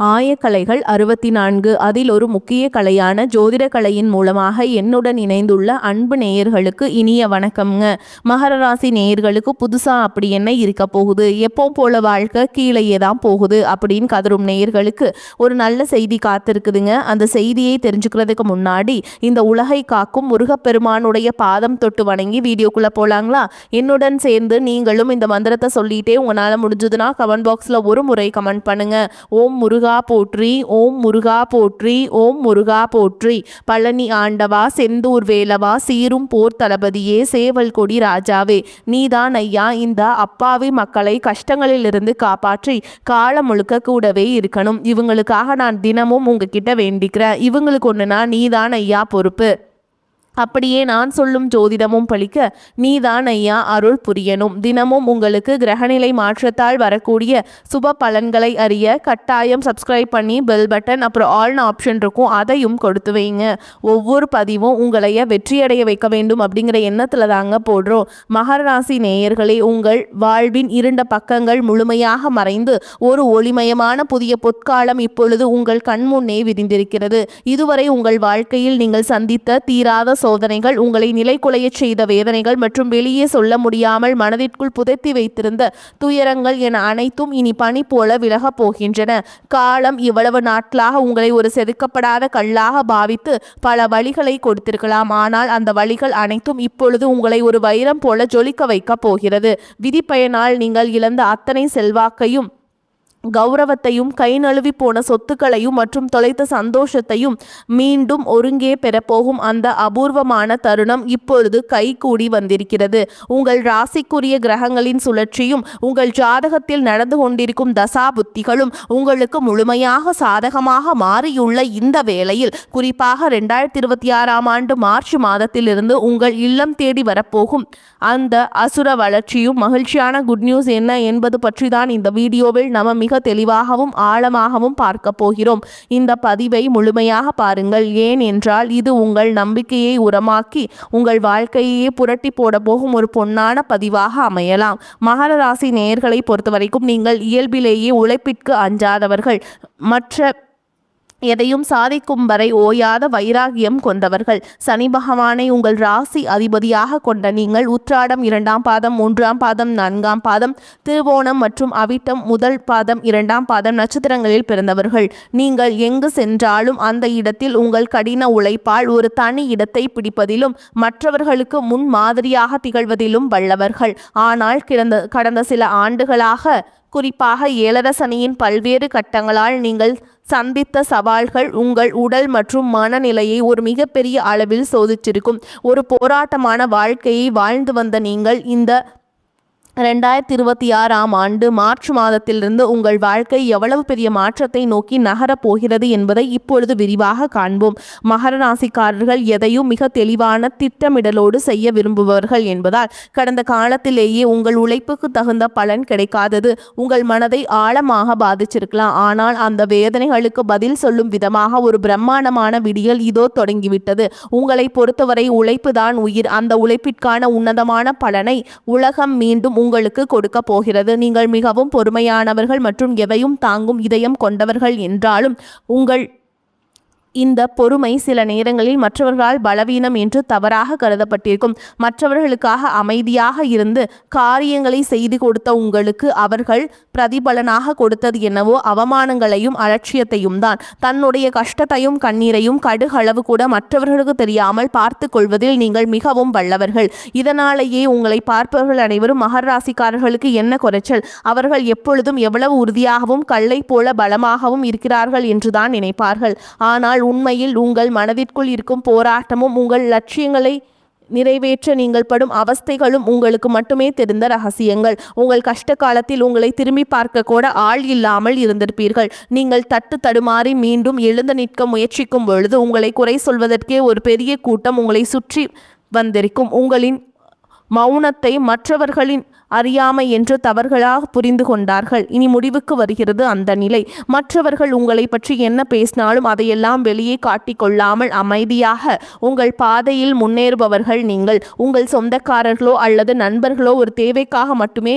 ஆயக்கலைகள் 64 அதில் ஒரு முக்கிய கலையான ஜோதிட கலையின் மூலமாக என்னுடன் இணைந்துள்ள அன்பு நேயர்களுக்கு இனிய வணக்கம்ங்க. மகர ராசி நேயர்களுக்கு புதுசா அப்படி என்ன இருக்க போகுது, எப்போ போல வாழ்க்கை கீழேயே தான் போகுது அப்படின்னு கதரும் நேயர்களுக்கு ஒரு நல்ல செய்தி காத்திருக்குதுங்க. அந்த செய்தியை தெரிஞ்சுக்கிறதுக்கு முன்னாடி இந்த உலகை காக்கும் முருகப்பெருமானுடைய பாதம் தொட்டு வணங்கி வீடியோக்குள்ள போலாங்களா? என்னுடன் சேர்ந்து நீங்களும் இந்த மந்திரத்தை சொல்லிட்டே உங்களால் முடிஞ்சதுன்னா கமெண்ட் பாக்ஸில் ஒரு முறை கமெண்ட் பண்ணுங்க. ஓம் முருகா போற்றி, ஓம் முருகா போற்றி, ஓம் முருகா போற்றி. பழனி ஆண்டவா, செந்தூர் வேலவா, சீரும் போர் தளபதியே, சேவல் கொடி ராஜாவே, நீதான் ஐயா இந்த அப்பாவி மக்களை கஷ்டங்களிலிருந்து காப்பாற்றி காலம் முழுக்க கூடவே இருக்கணும். இவங்களுக்காக நான் தினமும் உங்ககிட்ட வேண்டிக்கிறேன். இவங்களுக்கு ஒன்றுனா நீதான் ஐயா பொறுப்பு. அப்படியே நான் சொல்லும் ஜோதிடமும் பழிக்க நீதான் ஐயா அருள் புரியணும். தினமும் உங்களுக்கு கிரகநிலை மாற்றத்தால் வரக்கூடிய சுப பலன்களை அறிய கட்டாயம் சப்ஸ்கிரைப் பண்ணி பெல் பட்டன் அப்புறம் ஆல்னு ஆப்ஷன் இருக்கும், அதையும் கொடுத்து வைங்க. ஒவ்வொரு பதிவும் உங்களைய வெற்றியடைய வைக்க வேண்டும் அப்படிங்கிற எண்ணத்தில் தாங்க போடுறோம். மகர ராசி நேயர்களே, உங்கள் வாழ்வின் இருண்ட பக்கங்கள் முழுமையாக மறைந்து ஒரு ஒளிமயமான புதிய பொற்காலம் இப்பொழுது உங்கள் கண்முன்னே விரிந்திருக்கிறது. இதுவரை உங்கள் வாழ்க்கையில் நீங்கள் சந்தித்த தீராத சோதனைகள், உங்களை நிலைகுலைய செய்த வேதனைகள் மற்றும் வெளியே சொல்ல முடியாமல் மனதிற்குள் புதைத்தி வைத்திருந்த துயரங்கள் என அனைத்தும் இனி பனி போல விலகப் போகின்றன. காலம் இவ்வளவு நாட்களாக உங்களை ஒரு செதுக்கப்படாத கல்லாக பாவித்து பல வழிகளை கொடுத்திருக்கலாம். ஆனால் அந்த வழிகள் அனைத்தும் இப்பொழுது உங்களை ஒரு வைரம் போல ஜொலிக்க வைக்க போகிறது. விதிப்பயனால் நீங்கள் இழந்த அத்தனை செல்வாக்கையும் கௌரவத்தையும் கை நழுவி போன சொத்துக்களையும் மற்றும் தொலைத்த சந்தோஷத்தையும் மீண்டும் ஒருங்கே பெறப்போகும் அந்த அபூர்வமான தருணம் இப்பொழுது கைகூடி வந்திருக்கிறது. உங்கள் ராசிக்குரிய கிரகங்களின் சுழற்சியும் உங்கள் ஜாதகத்தில் நடந்து கொண்டிருக்கும் தசா புத்திகளும் உங்களுக்கு முழுமையாக சாதகமாக மாறியுள்ள இந்த வேளையில், குறிப்பாக 2026ஆம் ஆண்டு மார்ச் மாதத்திலிருந்து உங்கள் இல்லம் தேடி வரப்போகும் அந்த அசுர வளர்ச்சியும் மகிழ்ச்சியான குட் நியூஸ் என்ன என்பது பற்றி தான் இந்த வீடியோவில் நம்ம மிக தெளிவாகவும் ஆழமாகவும் பார்க்க போகிறோம். இந்த பதிவை முழுமையாக பாருங்கள். ஏன் என்றால் இது உங்கள் நம்பிக்கையை உரமாக்கி உங்கள் வாழ்க்கையே புரட்டி போட போகும் ஒரு பொன்னான பதிவாக அமையலாம். மகர ராசி நேயர்களை பொறுத்தவரைக்கும் நீங்கள் இயல்பிலேயே உழைப்பிற்கு அஞ்சாதவர்கள், மற்ற எதையும் சாதிக்கும் வரை ஓயாத வைராகியம் கொண்டவர்கள். சனி பகவானை உங்கள் ராசி அதிபதியாக கொண்ட நீங்கள் உத்திராடம் 2ஆம் பாதம், 3ஆம் பாதம், 4ஆம் பாதம், திருவோணம் மற்றும் அவிட்டம் 1 பாதம், 2ஆம் பாதம் நட்சத்திரங்களில் பிறந்தவர்கள். நீங்கள் எங்கு சென்றாலும் அந்த இடத்தில் உங்கள் கடின உழைப்பால் ஒரு தனி இடத்தை பிடிப்பதிலும் மற்றவர்களுக்கு முன் மாதிரியாக திகழ்வதிலும் வல்லவர்கள். ஆனால் கடந்த சில ஆண்டுகளாக, குறிப்பாக 7 சனியின் பல்வேறு கட்டங்களால் நீங்கள் சந்தித்த சவால்கள் உங்கள் உடல் மற்றும் மனநிலையை ஒரு மிகப்பெரிய அளவில் சோதிச்சிருக்கும். ஒரு போராட்டமான வாழ்க்கையை வாழ்ந்து வந்த நீங்கள் இந்த 2026ஆம் ஆண்டு மார்ச் மாதத்திலிருந்து உங்கள் வாழ்க்கை எவ்வளவு பெரிய மாற்றத்தை நோக்கி நகரப் போகிறது என்பதை இப்பொழுது விரிவாக காண்போம். மகர ராசிக்காரர்கள் எதையும் மிக தெளிவான திட்டமிடலோடு செய்ய விரும்புபவர்கள் என்பதால் கடந்த காலத்திலேயே உங்கள் உழைப்புக்கு தகுந்த பலன் கிடைக்காதது உங்கள் மனதை ஆழமாக பாதிச்சிருக்கலாம். ஆனால் அந்த வேதனைகளுக்கு பதில் சொல்லும் விதமாக ஒரு பிரம்மாண்டமான விடியல் இதோ தொடங்கிவிட்டது. உங்களை பொறுத்தவரை உழைப்பு தான் உயிர். அந்த உழைப்பிற்கான உன்னதமான பலனை உலகம் மீண்டும் உங்களுக்கு கொடுக்க போகிறது. நீங்கள் மிகவும் பொறுமையானவர்கள் மற்றும் எதையும் தாங்கும் இதயம் கொண்டவர்கள் என்றாலும் உங்கள் இந்த பொறுமை சில நேரங்களில் மற்றவர்களால் பலவீனம் என்று தவறாக கருதப்பட்டிருக்கும். மற்றவர்களுக்காக அமைதியாக இருந்து காரியங்களை செய்து கொடுத்த உங்களுக்கு அவர்கள் பிரதிபலனாக கொடுத்தது என்னவோ அவமானங்களையும் அலட்சியத்தையும் தான். தன்னுடைய கஷ்டத்தையும் கண்ணீரையும் கடுகளவு கூட மற்றவர்களுக்கு தெரியாமல் பார்த்து கொள்வதில் நீங்கள் மிகவும் வல்லவர்கள். இதனாலேயே உங்களை பார்ப்பவர்கள் அனைவரும் மகர ராசிக்காரர்களுக்கு என்ன குறைச்சல், அவர்கள் எப்பொழுதும் எவ்வளவு உறுதியாகவும் கல்லை போல பலமாகவும் இருக்கிறார்கள் என்றுதான் நினைப்பார்கள். ஆனால் உண்மையில் உங்கள் மனதிற்குள் இருக்கும் போராட்டமும் உங்கள் லட்சியங்களை நிறைவேற்ற நீங்கள் படும் அவஸ்தைகளும் உங்களுக்கு மட்டுமே தெரிந்த ரகசியங்கள். உங்கள் கஷ்ட காலத்தில் உங்களை திரும்பி பார்க்க கூட ஆள் இல்லாமல் இருந்திருப்பீர்கள். நீங்கள் தடுமாறி மீண்டும் எழுந்து நிற்க முயற்சிக்கும் பொழுது உங்களை குறை சொல்வதற்கே ஒரு பெரிய கூட்டம் உங்களை சுற்றி வந்திருக்கும். உங்களின் மௌனத்தை மற்றவர்களின் அறியாமை என்று தவறுகளாக புரிந்து கொண்டார்கள். இனி முடிவுக்கு வருகிறது அந்த நிலை. மற்றவர்கள் உங்களை பற்றி என்ன பேசினாலும் அதையெல்லாம் வெளியே காட்டிக்கொள்ளாமல் அமைதியாக உங்கள் பாதையில் முன்னேறுபவர்கள் நீங்கள். உங்கள் சொந்தக்காரர்களோ அல்லது நண்பர்களோ ஒரு தேவைக்காக மட்டுமே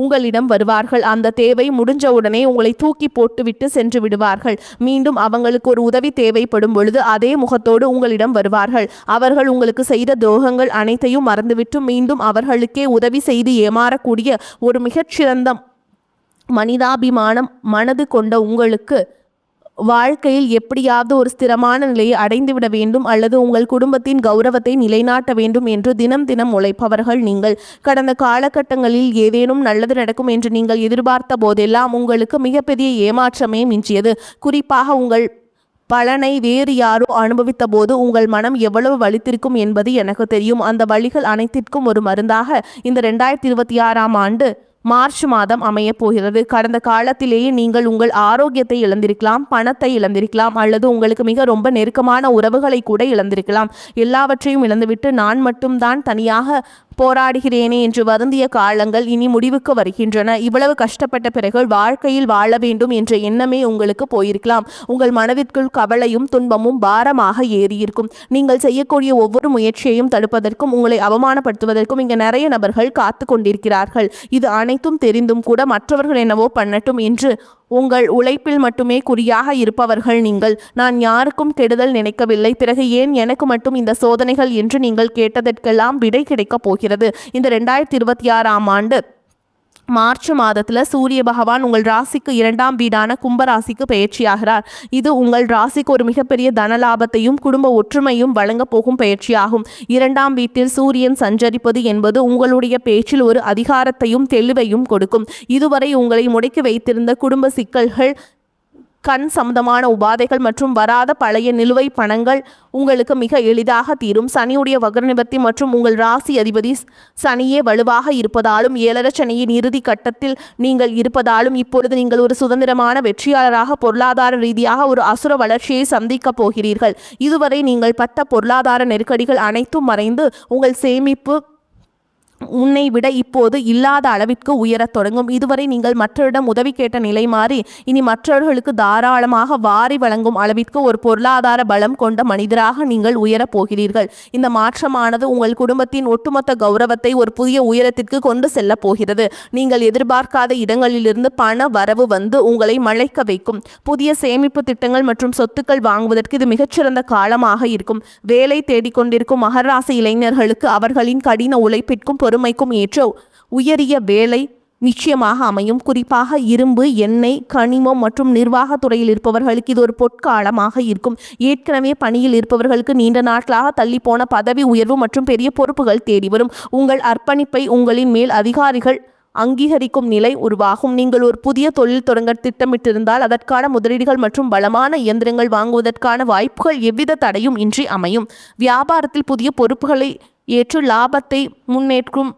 உங்களிடம் வருவார்கள். அந்த தேவை முடிஞ்சவுடனே உங்களை தூக்கி போட்டுவிட்டு சென்று விடுவார்கள். மீண்டும் அவங்களுக்கு ஒரு உதவி தேவைப்படும் பொழுது அதே முகத்தோடு உங்களிடம் வருவார்கள். அவர்கள் உங்களுக்கு செய்த துரோகங்கள் அனைத்தையும் மறந்துவிட்டு மீண்டும் அவர்களுக்கே உதவி செய்து ஏமாறக்கூடிய ஒரு மிகச்சிறந்த மனிதாபிமானம் மனது கொண்ட உங்களுக்கு வாழ்க்கையில் எப்படியாவது ஒரு ஸ்திரமான நிலையை அடைந்துவிட வேண்டும் அல்லது உங்கள் குடும்பத்தின் கௌரவத்தை நிலைநாட்ட வேண்டும் என்று தினம் தினம் உழைப்பவர்கள் நீங்கள். கடந்த காலகட்டங்களில் ஏதேனும் நல்லது நடக்கும் என்று நீங்கள் எதிர்பார்த்த போதெல்லாம் உங்களுக்கு மிகப்பெரிய ஏமாற்றமே மிஞ்சியது. குறிப்பாக உங்கள் பலனை வேறு யாரோ அனுபவித்த போது உங்கள் மனம் எவ்வளவு வலித்திருக்கும் என்பது எனக்கு தெரியும். அந்த வலிகள் அனைத்திற்கும் ஒரு மருந்தாக இந்த 2026ஆம் ஆண்டு மார்ச் மாதம் அமைய போகிறது. கடந்த காலத்திலேயே நீங்கள் உங்கள் ஆரோக்கியத்தை இழந்திருக்கலாம், பணத்தை இழந்திருக்கலாம், அல்லது உங்களுக்கு மிக ரொம்ப நெருக்கமான உறவுகளை கூட இழந்திருக்கலாம். எல்லாவற்றையும் இழந்துவிட்டு நான் மட்டும்தான் தனியாக போராடுகிறேனே என்று வருந்திய காலங்கள் இனி முடிவுக்கு வருகின்றன. இவ்வளவு கஷ்டப்பட்ட பிறகு வாழ்க்கையில் வாழ வேண்டும் என்ற எண்ணமே உங்களுக்கு போயிருக்கலாம். உங்கள் மனதிற்குள் கவலையும் துன்பமும் பாரமாக ஏறியிருக்கும். நீங்கள் செய்யக்கூடிய ஒவ்வொரு முயற்சியையும் தடுப்பதற்கும் உங்களை அவமானப்படுத்துவதற்கும் இங்கே நிறைய நபர்கள் காத்து கொண்டிருக்கிறார்கள். இது அனைத்தும் தெரிந்தும் கூட மற்றவர்கள் என்னவோ பண்ணட்டும் என்று உங்கள் உழைப்பில் மட்டுமே குறியாக இருப்பவர்கள் நீங்கள். நான் யாருக்கும் கெடுதல் நினைக்கவில்லை, பிறகு ஏன் எனக்கு மட்டும் இந்த சோதனைகள் என்று நீங்கள் கேட்டதற்கெல்லாம் விடை கிடைக்கப் போகிறது. இந்த 2026ஆம் ஆண்டு மார்ச் மாதத்தில் சூரிய பகவான் உங்கள் ராசிக்கு 2ஆம் வீடான கும்பராசிக்கு பயிற்சியாகிறார். இது உங்கள் ராசிக்கு ஒரு மிகப்பெரிய தனலாபத்தையும் குடும்ப ஒற்றுமையும் வழங்க போகும் பயிற்சியாகும். 2ஆம் வீட்டில் சூரியன் சஞ்சரிப்பது என்பது உங்களுடைய பேச்சில் ஒரு அதிகாரத்தையும் தெளிவையும் கொடுக்கும். இதுவரை உங்களை முடக்கி வைத்திருந்த குடும்ப சிக்கல்கள், கண் சம்பந்தமான உபாதைகள் மற்றும் வராத பழைய நிலுவை பணங்கள் உங்களுக்கு மிக எளிதாக தீரும். சனியுடைய வக்ர நிவர்த்தி மற்றும் உங்கள் ராசி அதிபதி சனியே வலுவாக இருப்பதாலும் 7 சனியின் இறுதி கட்டத்தில் நீங்கள் இருப்பதாலும் இப்பொழுது நீங்கள் ஒரு சுதந்திரமான வெற்றியாளராக பொருளாதார ரீதியாக ஒரு அசுர வளர்ச்சியை சந்திக்க போகிறீர்கள். இதுவரை நீங்கள் பட்ட பொருளாதார நெருக்கடிகள் அனைத்தும் மறைந்து உங்கள் சேமிப்பு உன்னை விட இப்போது இல்லாத அளவிற்கு உயரத் தொடங்கும். இதுவரை நீங்கள் மற்றவரிடம் உதவி கேட்ட நிலை மாறி இனி மற்றவர்களுக்கு தாராளமாக வாரி வழங்கும் அளவிற்கு ஒரு பொருளாதார பலம் கொண்ட மனிதராக நீங்கள் உயரப் போகிறீர்கள். இந்த மாற்றமானது உங்கள் குடும்பத்தின் ஒட்டுமொத்த கௌரவத்தை ஒரு புதிய உயரத்திற்கு கொண்டு செல்ல போகிறது. நீங்கள் எதிர்பார்க்காத இடங்களிலிருந்து பண வரவு வந்து உங்களை மழைக்க வைக்கும். புதிய சேமிப்பு திட்டங்கள் மற்றும் சொத்துக்கள் வாங்குவதற்கு இது மிகச்சிறந்த காலமாக இருக்கும். வேலை தேடிக்கொண்டிருக்கும் மகர ராசி இளைஞர்களுக்கு அவர்களின் கடின உழைப்பிற்கும் பொறுமைக்கும் ஏற்ற உயரிய வேலை நிச்சயமாக அமையும். குறிப்பாக இரும்பு, எண்ணெய், கனிமம் மற்றும் நிர்வாகத்துறையில் இருப்பவர்களுக்கு இது ஒரு பொற்காலமாக இருக்கும். ஏற்கனவே பணியில் இருப்பவர்களுக்கு நீண்ட நாட்களாக தள்ளிப்போன பதவி உயர்வு மற்றும் பெரிய பொறுப்புகள் தேடி வரும். உங்கள் அர்ப்பணிப்பை உங்களின் மேல் அதிகாரிகள் அங்கீகரிக்கும் நிலை உருவாகும். நீங்கள் ஒரு புதிய தொழில் தொடங்க திட்டமிட்டிருந்தால் அதற்கான முதலீடுகள் மற்றும் பலமான இயந்திரங்கள் வாங்குவதற்கான வாய்ப்புகள் எவ்வித தடையும் இன்றி அமையும். வியாபாரத்தில் புதிய பொறுப்புகளை ஏற்று லாபத்தை முன்னேற்றும்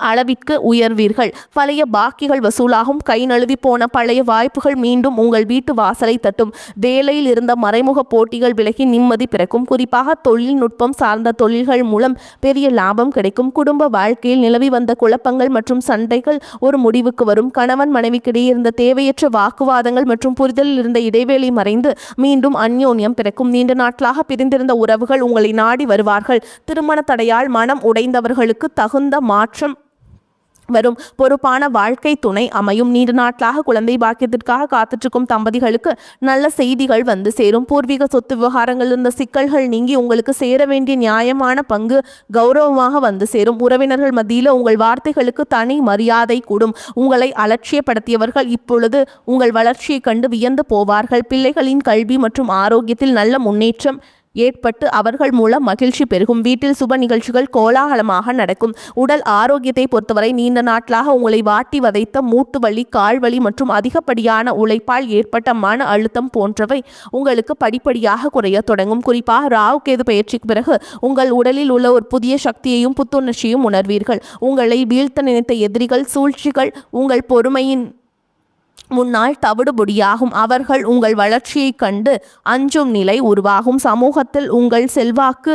அளவிற்கு உயர்வீர்கள். பழைய பாக்கிகள் வசூலாகும். கை நழுவி போன பழைய வாய்ப்புகள் மீண்டும் உங்கள் வீட்டு வாசலை தட்டும். வேலையில் இருந்த மறைமுக போட்டிகள் விலகி நிம்மதி பிறக்கும். குறிப்பாக தொழில்நுட்பம் சார்ந்த தொழில்கள் மூலம் பெரிய லாபம் கிடைக்கும். குடும்ப வாழ்க்கையில் நிலவி வந்த குழப்பங்கள் மற்றும் சண்டைகள் ஒரு முடிவுக்கு வரும். கணவன் மனைவிக்கிடையே இருந்த தேவையற்ற வாக்குவாதங்கள் மற்றும் புரிதலில் இருந்த இடைவெளி மறைந்து மீண்டும் அந்யோன்யம் பிறக்கும். நீண்ட நாட்களாக பிரிந்திருந்த உறவுகள் உங்களை நாடி வருவார்கள். திருமண தடையால் மனம் உடைந்தவர்களுக்கு தகுந்த மாற்றம் வரும். பொறுப்பான வாழ்க்கை துணை அமையும். நீண்ட நாட்களாக குழந்தை பாக்கியத்திற்காக காத்துட்ருக்கும் தம்பதிகளுக்கு நல்ல செய்திகள் வந்து சேரும். பூர்வீக சொத்து விவகாரங்கள் இருந்த சிக்கல்கள் நீங்கி உங்களுக்கு சேர வேண்டிய நியாயமான பங்கு கௌரவமாக வந்து சேரும். உறவினர்கள் மத்தியில் உங்கள் வார்த்தைகளுக்கு தனி மரியாதை கூடும். உங்களை அலட்சியப்படுத்தியவர்கள் இப்பொழுது உங்கள் வளர்ச்சியை கண்டு வியந்து போவார்கள். பிள்ளைகளின் கல்வி மற்றும் ஆரோக்கியத்தில் நல்ல முன்னேற்றம் ஏற்பட்டு அவர்கள் மூலம் மகிழ்ச்சி பெருகும். வீட்டில் சுப நிகழ்ச்சிகள் கோலாகலமாக நடக்கும். உடல் ஆரோக்கியத்தை பொறுத்தவரை நீண்ட நாட்களாக உங்களை வாட்டி வதைத்த மூட்டு வலி, கால் வலி மற்றும் அதிகப்படியான உழைப்பால் ஏற்பட்ட மன அழுத்தம் போன்றவை உங்களுக்கு படிப்படியாக குறைய தொடங்கும். குறிப்பாக ராகு கேது பயிற்சிக்கு பிறகு உங்கள் உடலில் உள்ள ஒரு புதிய சக்தியையும் புத்துணர்ச்சியும் உணர்வீர்கள். உங்களை வீழ்த்த நினைத்த எதிரிகள், சூழ்ச்சிகள் உங்கள் பொறுமையின் முன்னால் தவிடுபொடியாகும். அவர்கள் உங்கள் வளர்ச்சியை கண்டு அஞ்சும் நிலை உருவாகும். சமூகத்தில் உங்கள் செல்வாக்கு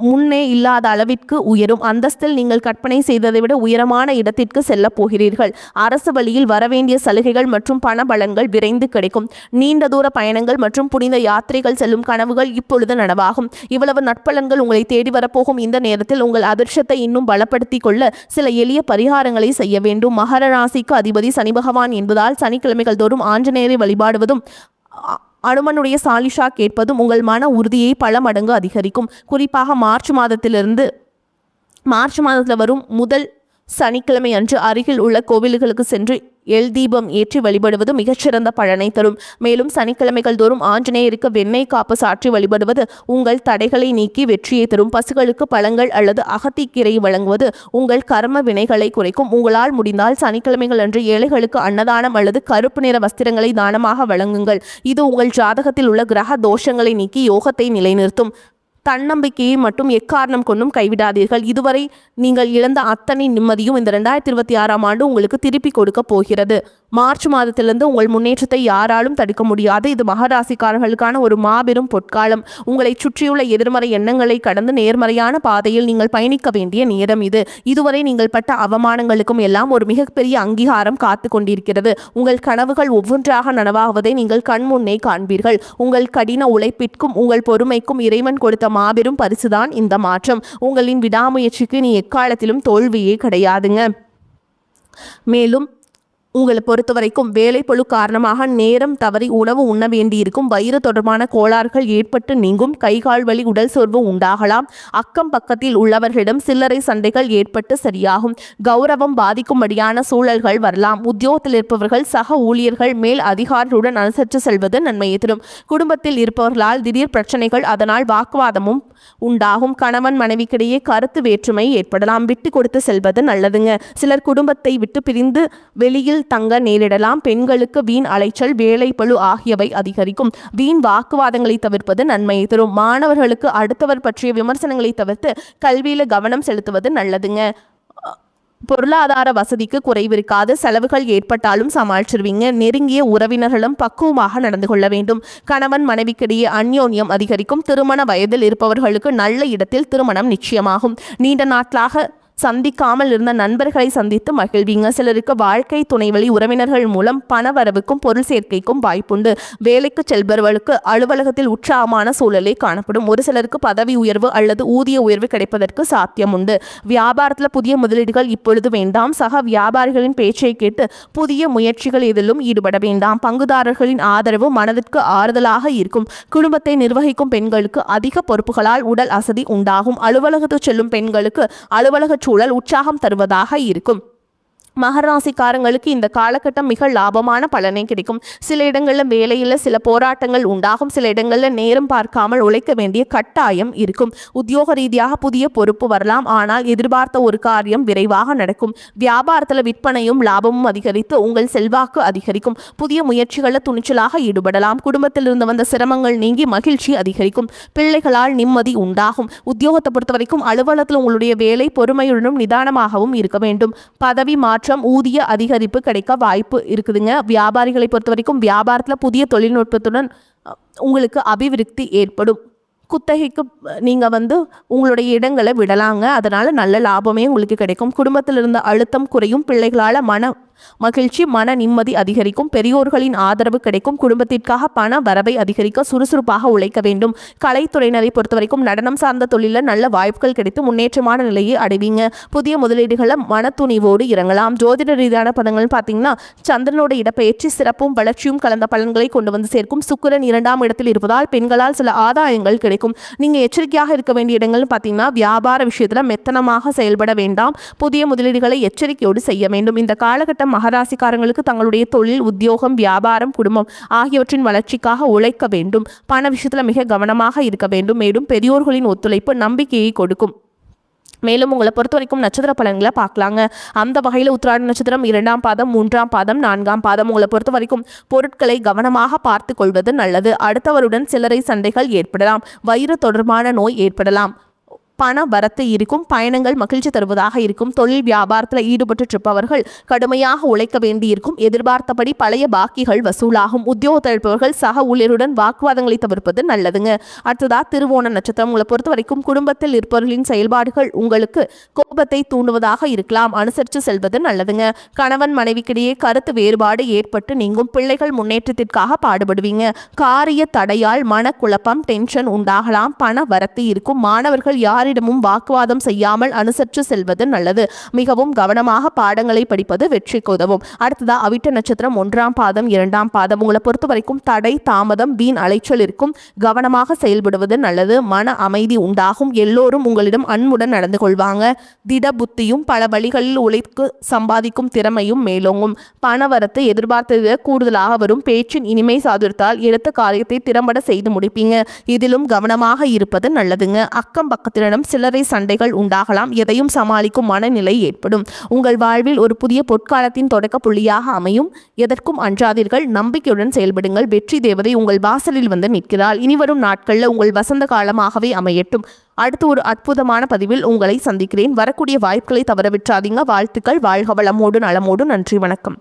முன்னே இல்லாத அளவிற்கு உயரும். அந்தஸ்தில் நீங்கள் கற்பனை செய்ததை விட உயரமான இடத்திற்கு செல்ல போகிறீர்கள். அரசு வழியில் வரவேண்டிய சலுகைகள் மற்றும் பண பலன்கள் விரைந்து கிடைக்கும். நீண்ட தூர பயணங்கள் மற்றும் புனித யாத்திரைகள் செல்லும் கனவுகள் இப்பொழுது நனவாகும். இவ்வளவு நற்பலன்கள் உங்களை தேடி வரப்போகும் இந்த நேரத்தில் உங்கள் அதிர்ஷ்டத்தை இன்னும் பலப்படுத்திக் கொள்ள சில எளிய பரிகாரங்களை செய்ய வேண்டும். மகர ராசிக்கு அதிபதி சனி பகவான் என்பதால் சனிக்கிழமைகள் தோறும் ஆஞ்சநேயரை வழிபாடுவதும் அனுமனுடைய சாலிஷா கேட்பதும் உங்கள் மன உறுதியை பல மடங்கு அதிகரிக்கும். குறிப்பாக மார்ச் மாதத்தில் வரும் முதல் சனிக்கிழமை அன்று அருகில் உள்ள கோவில்களுக்கு சென்று எல் தீபம் ஏற்றி வழிபடுவது மிகச்சிறந்த பலனை தரும். மேலும் சனிக்கிழமைகள் தோறும் ஆஞ்சநேயருக்கு வெண்ணெய் காப்பு சாற்றி வழிபடுவது உங்கள் தடைகளை நீக்கி வெற்றியை தரும். பசுகளுக்கு பழங்கள் அல்லது அகத்திக்கீரை வழங்குவது உங்கள் கர்ம வினைகளை குறைக்கும். உங்களால் முடிந்தால் சனிக்கிழமைகள் அன்று ஏழைகளுக்கு அன்னதானம் அல்லது கருப்பு நிற வஸ்திரங்களை தானமாக வழங்குங்கள். இது உங்கள் ஜாதகத்தில் உள்ள கிரக தோஷங்களை நீக்கி யோகத்தை நிலைநிறுத்தும். தன்னம்பிக்கையை மட்டும் எக்காரணம் கொண்டும் கைவிடாதீர்கள். இதுவரை நீங்கள் இழந்த அத்தனை நிம்மதியும் இந்த 2026ஆம் ஆண்டு உங்களுக்கு திருப்பி கொடுக்க போகிறது. மார்ச் மாதத்திலிருந்து உங்கள் முன்னேற்றத்தை யாராலும் தடுக்க முடியாது. இது மகராசிக்காரர்களுக்கான ஒரு மாபெரும் பொற்காலம். உங்களை சுற்றியுள்ள எதிர்மறை எண்ணங்களை கடந்து நேர்மறையான பாதையில் நீங்கள் பயணிக்க வேண்டிய நேரம் இது. இதுவரை நீங்கள் பட்ட அவமானங்களுக்கும் எல்லாம் ஒரு மிகப்பெரிய அங்கீகாரம் காத்து கொண்டிருக்கிறது. உங்கள் கனவுகள் ஒவ்வொன்றாக நனவாகுவதை நீங்கள் கண்முன்னே காண்பீர்கள். உங்கள் கடின உழைப்பிற்கும் உங்கள் பொறுமைக்கும் இறைவன் கொடுத்த மாபெரும் பரிசுதான் இந்த மாற்றம். உங்களின் விடாமுயற்சிக்கு நீ எக்காலத்திலும் தோல்வியே கிடையாதுங்க. மேலும் உங்களை பொறுத்த வரைக்கும் வேலைப்பளு காரணமாக நேரம் தவறி உணவு உண்ண வேண்டியிருக்கும். வயிறு தொடர்பான கோளாறுகள் ஏற்பட்டு நீங்கும். கைகால் வலி, உடல் சோர்வு உண்டாகலாம். அக்கம் பக்கத்தில் உள்ளவர்களிடம் சில்லறை சண்டைகள் ஏற்பட்டு சரியாகும். கௌரவம் பாதிக்கும்படியான சூழல்கள் வரலாம். உத்தியோகத்தில் இருப்பவர்கள் சக ஊழியர்கள் மேல் அதிகாரிகளுடன் அனுசரித்து செல்வது நன்மையை தரும். குடும்பத்தில் இருப்பவர்களால் திடீர் பிரச்சனைகள், அதனால் வாக்குவாதமும் உண்டாகும். கணவன் மனைவிக்கிடையே கருத்து வேற்றுமை ஏற்படலாம். விட்டு கொடுத்து செல்வது நல்லதுங்க. சிலர் குடும்பத்தை விட்டு பிரிந்து வெளியில் தங்க நேரிடலாம். பெண்களுக்கு வீண் அலைச்சல், வேலைப்பளு ஆகியவை அதிகரிக்கும். வீண் வாக்குவாதங்களை தவிர்ப்பது நன்மையை தரும். மாணவர்களுக்கு அடுத்தவர் பற்றிய விமர்சனங்களை தவிர்த்து கல்வியில கவனம் செலுத்துவது நல்லதுங்க. பொருளாதார வசதிக்கு குறைவிருக்காது. செலவுகள் ஏற்பட்டாலும் சமாளிச்சிருவீங்க. நெருங்கிய உறவினர்களும் பக்குவமாக நடந்து கொள்ள வேண்டும். கணவன் மனைவிக்கிடையே அந்யோன்யம் அதிகரிக்கும். திருமண வயதில் இருப்பவர்களுக்கு நல்ல இடத்தில் திருமணம் நிச்சயமாகும். நீண்ட நாட்களாக சந்திக்காமல் இருந்த நண்பர்களை சந்தித்து மகிழ்வீங்க. சிலருக்கு வாழ்க்கை துணை வழி உறவினர்கள் மூலம் பண வரவுக்கும் பொருள் சேர்க்கைக்கும் வாய்ப்புண்டு. வேலைக்கு செல்பவர்களுக்கு அலுவலகத்தில் உற்சாகமான சூழலே காணப்படும். ஒரு சிலருக்கு பதவி உயர்வு அல்லது ஊதிய உயர்வு கிடைப்பதற்கு சாத்தியம் உண்டு. வியாபாரத்தில் புதிய முதலீடுகள் இப்பொழுது வேண்டாம். சக வியாபாரிகளின் பேச்சை கேட்டு புதிய முயற்சிகள் எதிலும் ஈடுபட வேண்டாம். பங்குதாரர்களின் ஆதரவு மனதிற்கு ஆறுதலாக இருக்கும். குடும்பத்தை நிர்வகிக்கும் பெண்களுக்கு அதிக பொறுப்புகளால் உடல் அசதி உண்டாகும். அலுவலகத்துக்கு செல்லும் பெண்களுக்கு அலுவலக சூழல் உற்சாகம் தருவதாக இருக்கும். மகராசிக்காரங்களுக்கு இந்த காலகட்டம் மிக லாபமான பலனை கிடைக்கும். சில இடங்களில் வேலையில் சில போராட்டங்கள் உண்டாகும். சில இடங்களில் நேரம் பார்க்காமல் உழைக்க வேண்டிய கட்டாயம் இருக்கும். உத்தியோக ரீதியாக புதிய பொறுப்பு வரலாம். ஆனால் எதிர்பார்த்த ஒரு காரியம் விரைவாக நடக்கும். வியாபாரத்தில் விற்பனையும் லாபமும் அதிகரித்து உங்கள் செல்வாக்கு அதிகரிக்கும். புதிய முயற்சிகளில் துணிச்சலாக ஈடுபடலாம். குடும்பத்தில் இருந்து வந்த சிரமங்கள் நீங்கி மகிழ்ச்சி அதிகரிக்கும். பிள்ளைகளால் நிம்மதி உண்டாகும். உத்தியோகத்தை பொறுத்த வரைக்கும் அலுவலகத்தில் உங்களுடைய வேலை பொறுமையுடனும் நிதானமாகவும் இருக்க வேண்டும். பதவி மாற்றம், ஊதிய அதிகரிப்பு கிடைக்க வாய்ப்பு இருக்குதுங்க. வியாபாரிகளை பொறுத்த வரைக்கும் வியாபாரத்தில் புதிய தொழில்நுட்பத்துடன் உங்களுக்கு அபிவிருத்தி ஏற்படும். குத்தகைக்கு நீங்கள் உங்களுடைய இடங்களை விடலாங்க. அதனால் நல்ல லாபமே உங்களுக்கு கிடைக்கும். குடும்பத்தில் இருந்த அழுத்தம் குறையும். பிள்ளைகளால் மன மகிழ்ச்சி, மன நிம்மதி அதிகரிக்கும். பெரியோர்களின் ஆதரவு கிடைக்கும். குடும்பத்திற்காக பண வரவை அதிகரிக்க சுறுசுறுப்பாக உழைக்க வேண்டும். கலைத்துறையினரை பொறுத்த வரைக்கும் நடனம் சார்ந்த தொழிலில் நல்ல வாய்ப்புகள் கிடைத்து முன்னேற்றமான நிலையை அடைவீங்க. புதிய முதலீடுகளை மனத்துணிவோடு இறங்கலாம். ஜோதிட ரீதியான பதங்கள் பார்த்தீங்கன்னா சந்திரனோட இடப்பெயர்ச்சி சிறப்பும் வளர்ச்சியும் கலந்த பலன்களை கொண்டு வந்து சேர்க்கும். சுக்கிரன் 2ஆம் இடத்தில் இருப்பதால் பெண்களால் சில ஆதாயங்கள் கிடைக்கும். நீங்கள் எச்சரிக்கையாக இருக்க வேண்டிய இடங்கள்னு பார்த்தீங்கன்னா வியாபார விஷயத்தில் மெத்தனமாக செயல்பட வேண்டாம். புதிய முதலீடுகளை எச்சரிக்கையோடு செய்ய வேண்டும். இந்த காலகட்டம் மகராசிக்காரங்களுக்கு தங்களுடைய தொழில், உத்தியோகம், வியாபாரம், குடும்பம் ஆகியவற்றின் வளர்ச்சிக்காக உழைக்க வேண்டும். பண விஷயத்தில் மிக கவனமாக இருக்க வேண்டும். மேலும் பெரியோர்களின் ஒத்துழைப்பு நம்பிக்கையை கொடுக்கும். மேலும் உங்களை பொறுத்த வரைக்கும் நட்சத்திர பலன்களை பார்க்கலாங்க. அந்த வகையில் உத்திராட நட்சத்திரம் 2ஆம் பாதம், 3ஆம் பாதம், 4ஆம் பாதம். உங்களை பொறுத்த வரைக்கும் பொருட்களை கவனமாக பார்த்து கொள்வது நல்லது. அடுத்தவருடன் சிலரை சண்டைகள் ஏற்படலாம். வயிறு தொடர்பான நோய் ஏற்படலாம். பண வரத்து இருக்கும். பயணங்கள் மகிழ்ச்சி தருவதாக இருக்கும். தொழில் வியாபாரத்தில் ஈடுபட்டு இருப்பவர்கள் கடுமையாக உழைக்க வேண்டியிருக்கும். எதிர்பார்த்தபடி பழைய பாக்கிகள் வசூலாகும். உத்தியோகத்தில் இருப்பவர்கள் சக ஊழியருடன் வாக்குவாதங்களை தவிர்ப்பது நல்லதுங்க. அடுத்ததா திருவோண நட்சத்திரம். உங்களை பொறுத்த வரைக்கும் குடும்பத்தில் இருப்பவர்களின் செயல்பாடுகள் உங்களுக்கு கோபத்தை தூண்டுவதாக இருக்கலாம். அனுசரித்து செல்வது நல்லதுங்க. கணவன் மனைவிக்கிடையே கருத்து வேறுபாடு ஏற்பட்டு நீங்கும். பிள்ளைகள் முன்னேற்றத்திற்காக பாடுபடுவீங்க. காரிய தடையால் மனக்குழப்பம் டென்ஷன் உண்டாகலாம். பண வரத்து இருக்கும். மாணவர்கள் யாரிடமும் வாக்குவாதம் செய்யாமல் அனுசரித்து செல்வது நல்லது. மிகவும் கவனமாக பாடங்களை படிப்பது வெற்றிக்கு உதவும். அடுத்ததா அவிட்ட நட்சத்திரம். 1ஆம் பாதம் 2ஆம் பாதம். உங்களை பொறுத்த வரைக்கும் தடை தாமதம் வீண் அலைச்சல் இருக்கும். கவனமாக செயல்படுவது நல்லது. மன அமைதி உண்டாகும். எல்லோரும் உங்களிடம் அன்புடன் நடந்து கொள்வாங்க. திட புத்தியும் பல வழிகளில் உழைத்து சம்பாதிக்கும் திறமையும் மேலோங்கும். பணவரத்து எதிர்பார்த்தது கூடுதலாக வரும். பேச்சின் இனிமை சாதுர்த்தால் எடுத்த காரியத்தை திறம்பட செய்து முடிப்பீங்க. இதிலும் கவனமாக இருப்பது நல்லதுங்க. அக்கம் பக்கத்திடம் சிலரை சண்டைகள் உண்டாகலாம். எதையும் சமாளிக்கும் மனநிலை ஏற்படும். உங்கள் வாழ்வில் ஒரு புதிய பொற்காலத்தின் தொடக்க புள்ளியாக அமையும். எதற்கும் அஞ்சாதீர்கள். நம்பிக்கையுடன் செயல்படுங்கள். வெற்றி தேவதை உங்கள் வாசலில் வந்து நிற்கிறாள். இனிவரும் நாட்களில் உங்கள் வசந்த காலமாகவே அமையட்டும். அடுத்து ஒரு அற்புதமான பதிவில் உங்களை சந்திக்கிறேன். வரக்கூடிய வாய்ப்புகளை தவறவிட்டாதீங்க. வாழ்த்துக்கள். வாழ்க வளமோடு நலமோடு. நன்றி, வணக்கம்.